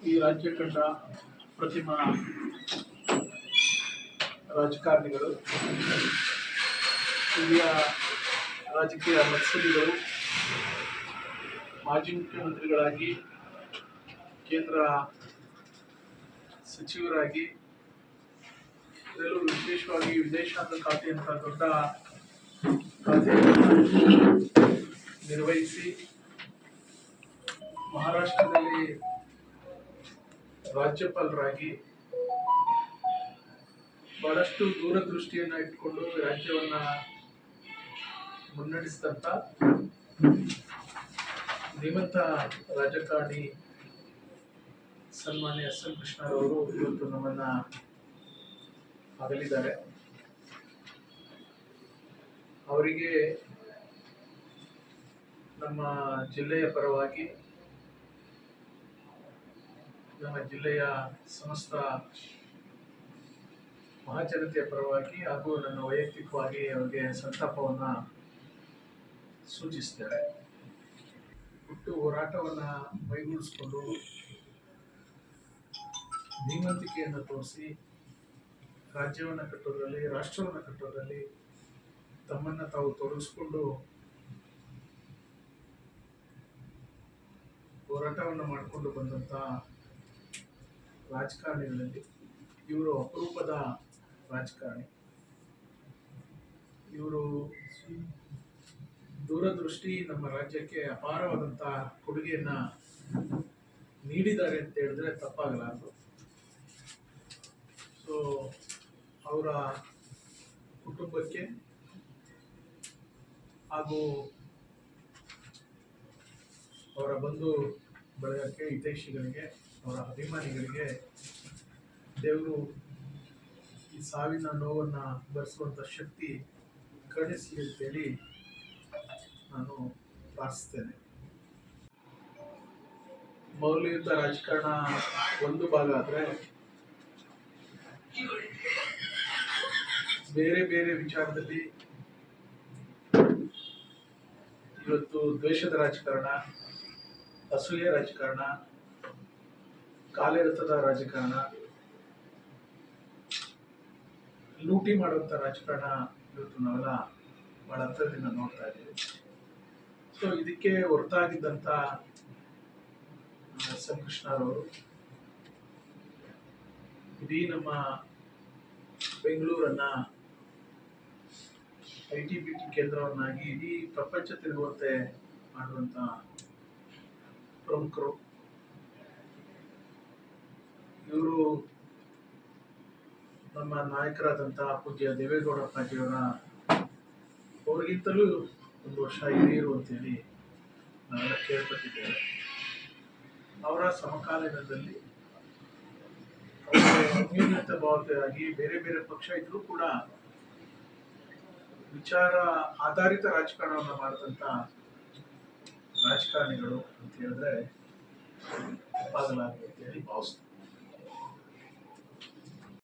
ಈ ರಾಜ್ಯ ಕಂಡ ಪ್ರತಿಮಾ ರಾಜಕಾರಣಿಗಳು, ಹಿರಿಯ ರಾಜಕೀಯ ಮತ್ಸರಿಗಳು, ಮಾಜಿ ಮುಖ್ಯಮಂತ್ರಿಗಳಾಗಿ, ಕೇಂದ್ರ ಸಚಿವರಾಗಿ, ಇದರಲ್ಲೂ ವಿಶೇಷವಾಗಿ ವಿದೇಶಾಂಗ ಖಾತೆ ಅಂತ ದೊಡ್ಡ ಖಾತೆಯನ್ನು ನಿರ್ವಹಿಸಿ ಮಹಾರಾಷ್ಟ್ರದಲ್ಲಿ ರಾಜ್ಯಪಾಲರಾಗಿ ಬಹಳಷ್ಟು ದೂರದೃಷ್ಟಿಯನ್ನು ಇಟ್ಕೊಂಡು ರಾಜ್ಯವನ್ನ ಮುನ್ನಡೆಸಿದಂತ ಧೀಮಂತ ರಾಜಕಾರಣಿ ಸನ್ಮಾನ್ಯ ಎಸ್ ಎಂ ಕೃಷ್ಣರವರು ಇವತ್ತು ನಮ್ಮನ್ನ ಅಗಲಿದ್ದಾರೆ. ಅವರಿಗೆ ನಮ್ಮ ಜಿಲ್ಲೆಯ ಪರವಾಗಿ, ನಮ್ಮ ಜಿಲ್ಲೆಯ ಸಮಸ್ತ ಮಹಾಜನತೆಯ ಪರವಾಗಿ ಹಾಗೂ ನನ್ನ ವೈಯಕ್ತಿಕವಾಗಿ ಅವರಿಗೆ ಸಂತಾಪವನ್ನು ಸೂಚಿಸಿದ್ದಾರೆ. ಹುಟ್ಟು ಹೋರಾಟವನ್ನ ಮೈಗೂಡಿಸಿಕೊಂಡು ಧೀಮಂತಿಕೆಯನ್ನು ತೋರಿಸಿ ರಾಜ್ಯವನ್ನು ಕಟ್ಟೋದ್ರಲ್ಲಿ, ರಾಷ್ಟ್ರವನ್ನು ಕಟ್ಟೋದ್ರಲ್ಲಿ ತಮ್ಮನ್ನ ತಾವು ತೊಡಗಿಸ್ಕೊಂಡು ಹೋರಾಟವನ್ನು ಮಾಡಿಕೊಂಡು ಬಂದಂತ ರಾಜಕಾರಣಿಗಳಲ್ಲಿ ಇವರು ಅಪರೂಪದ ರಾಜಕಾರಣಿ. ಇವರು ದೂರದೃಷ್ಟಿ, ನಮ್ಮ ರಾಜ್ಯಕ್ಕೆ ಅಪಾರವಾದಂತ ಕೊಡುಗೆಯನ್ನ ನೀಡಿದ್ದಾರೆ ಅಂತ ಹೇಳಿದ್ರೆ ತಪ್ಪಾಗಲಾರದು. ಸೊ ಅವರ ಕುಟುಂಬಕ್ಕೆ ಹಾಗೂ ಅವರ ಬಂಧು ಬಳಗಕ್ಕೆ, ಹಿತೈಷಿಗಳಿಗೆ, ಅವರ ಅಭಿಮಾನಿಗಳಿಗೆ ದೇವರು ಈ ಸಾವಿನ ನೋವನ್ನು ಭರಿಸುವಂಥ ಶಕ್ತಿ ಕರುಣಿಸಲಿ ಅಂತೇಳಿ ನಾನು ಪ್ರಾರ್ಥಿಸ್ತೇನೆ. ಮೌಲ್ಯಯುತ ರಾಜಕಾರಣ ಒಂದು ಭಾಗ ಆದರೆ, ಬೇರೆ ಬೇರೆ ವಿಚಾರದಲ್ಲಿ ಇವತ್ತು ದ್ವೇಷದ ರಾಜಕಾರಣ, ಅಸೂಯೆ ರಾಜಕಾರಣ, ಕಾಲೆಳೆತದ ರಾಜಕಾರಣ, ಲೂಟಿ ಮಾಡುವಂತ ರಾಜಕಾರಣ ಇವತ್ತು ನಾವೆಲ್ಲ ಬಹಳ ಹತ್ತಿರದಿಂದ ನೋಡ್ತಾ ಇದ್ದೀವಿ. ಸೊ ಇದಕ್ಕೆ ಹೊರತಾಗಿದ್ದಂತ ಎಸ್ ಎಂ ಕೃಷ್ಣರವರು ಇಡೀ ನಮ್ಮ ಬೆಂಗಳೂರನ್ನ ITBT ಕೇಂದ್ರವನ್ನಾಗಿ ಇಡೀ ಪ್ರಪಂಚ ತಿರುಗುವಂತೆ ಮಾಡುವಂತ ಪ್ರಮುಖರು. ಇವರು ನಮ್ಮ ನಾಯಕರಾದಂತಹ ಪೂಜ್ಯ ದೇವೇಗೌಡ ಅಪ್ಪಾಜಿಯವರ ಅವರಿಗಿಂತಲೂ ಒಂದು ವರ್ಷ ಹಿರಿಯರು ಅಂತೇಳಿ ನಾವೆಲ್ಲ ಕೇಳ್ಪಟ್ಟಿದ್ದೇವೆ. ಅವರ ಸಮಕಾಲೀನದಲ್ಲಿ ಅನ್ಯೋನ್ಯತೆ ಭಾವತೆಯಾಗಿ ಬೇರೆ ಬೇರೆ ಪಕ್ಷ ಇದ್ರೂ ಕೂಡ ವಿಚಾರ ಆಧಾರಿತ ರಾಜಕಾರಣವನ್ನು ಮಾಡಿದಂತ ರಾಜಕಾರಣಿಗಳು ಅಂತ ಹೇಳಿದ್ರೆ ತಪ್ಪಾಗಲಾರದು ಅಂತ ಹೇಳಿ ಭಾವಿಸ್ತಾರೆ.